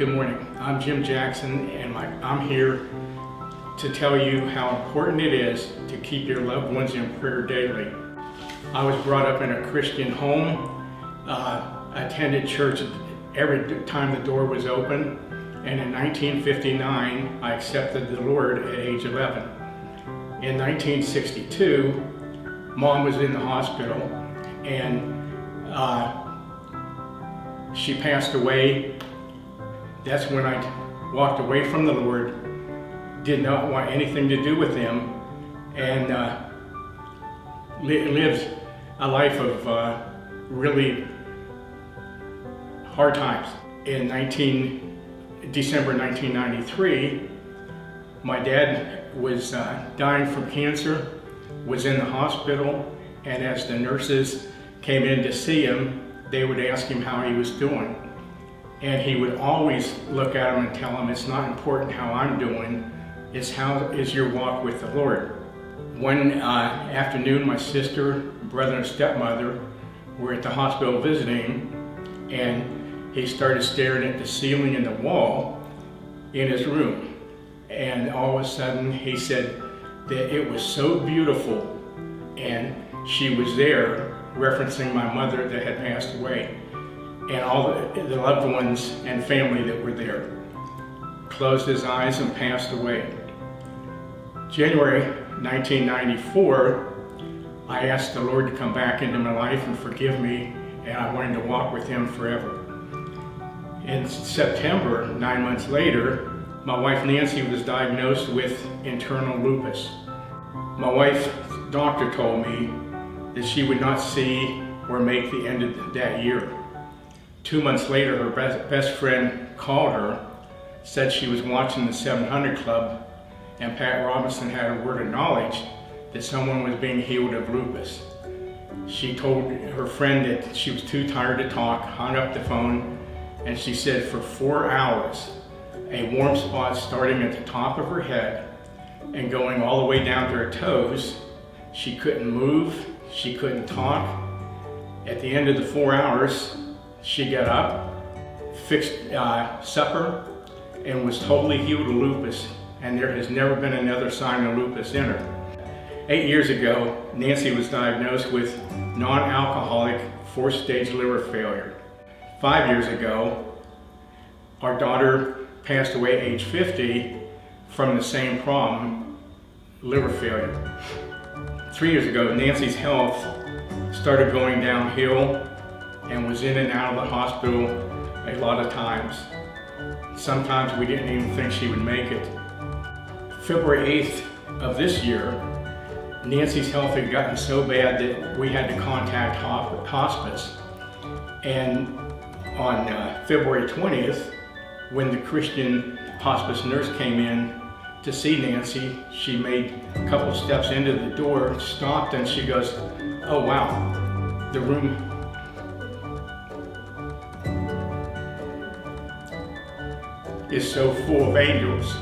Good morning. I'm Jim Jackson, and I'm here to tell you how important it is to keep your loved ones in prayer daily. I was brought up in a Christian home. I attended church every time the door was open, and in 1959 I accepted the Lord at age 11. In 1962, Mom was in the hospital, and she passed away. That's when I walked away from the Lord, did not want anything to do with Him, and lived a life of really hard times. In December 1993, my dad was dying from cancer, was in the hospital, and as the nurses came in to see him, they would ask him how he was doing. And he would always look at them and tell them, it's not important how I'm doing, it's how is your walk with the Lord. One afternoon, my sister, brother, and stepmother were at the hospital visiting, and he started staring at the ceiling and the wall in his room. And all of a sudden, he said that it was so beautiful, and she was there, referencing my mother that had passed away, and all the loved ones and family that were there. Closed his eyes and passed away. January 1994, I asked the Lord to come back into my life and forgive me, and I wanted to walk with Him forever. In September, 9 months later, my wife Nancy was diagnosed with internal lupus. My wife's doctor told me that she would not see or make the end of that year. 2 months later, her best friend called her, said she was watching the 700 Club, and Pat Robinson had a word of knowledge that someone was being healed of lupus. She told her friend that she was too tired to talk, hung up the phone, and she said for 4 hours, a warm spot starting at the top of her head and going all the way down to her toes. She couldn't move, she couldn't talk. At the end of the 4 hours, she got up, fixed supper, and was totally healed of lupus, and there has never been another sign of lupus in her. 8 years ago, Nancy was diagnosed with non-alcoholic 4th-stage liver failure. 5 years ago, our daughter passed away at age 50 from the same problem, liver failure. 3 years ago, Nancy's health started going downhill and was in and out of the hospital a lot of times. Sometimes we didn't even think she would make it. February 8th of this year, Nancy's health had gotten so bad that we had to contact hospice. And on February 20th, when the Christian hospice nurse came in to see Nancy, she made a couple steps into the door, stopped, and she goes, "Oh wow, the room is so full of angels,"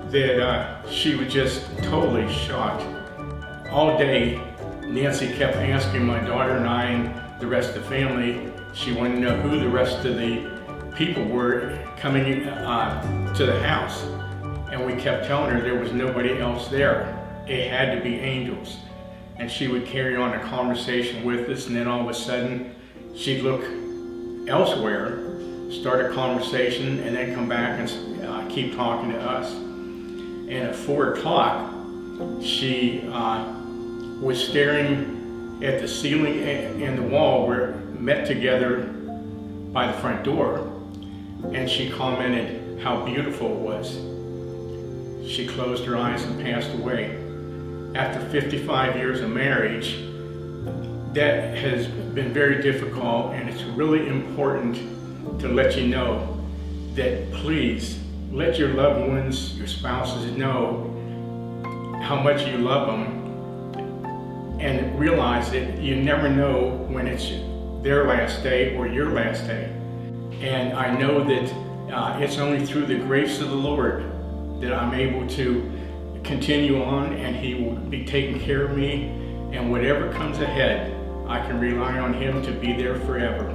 that she was just totally shocked. All day, Nancy kept asking my daughter and I and the rest of the family, she wanted to know who the rest of the people were coming to the house. And we kept telling her there was nobody else there. It had to be angels. And she would carry on a conversation with us, and then all of a sudden, she'd look elsewhere, start a conversation, and then come back and keep talking to us. And at 4 o'clock, she was staring at the ceiling and the wall where it met together by the front door, and she commented how beautiful it was. She closed her eyes and passed away. After 55 years of marriage, that has been very difficult, and it's really important to let you know that please let your loved ones, your spouses, know how much you love them, and realize that you never know when it's their last day or your last day. And I know that it's only through the grace of the Lord that I'm able to continue on, and He will be taking care of me, and whatever comes ahead, I can rely on Him to be there forever.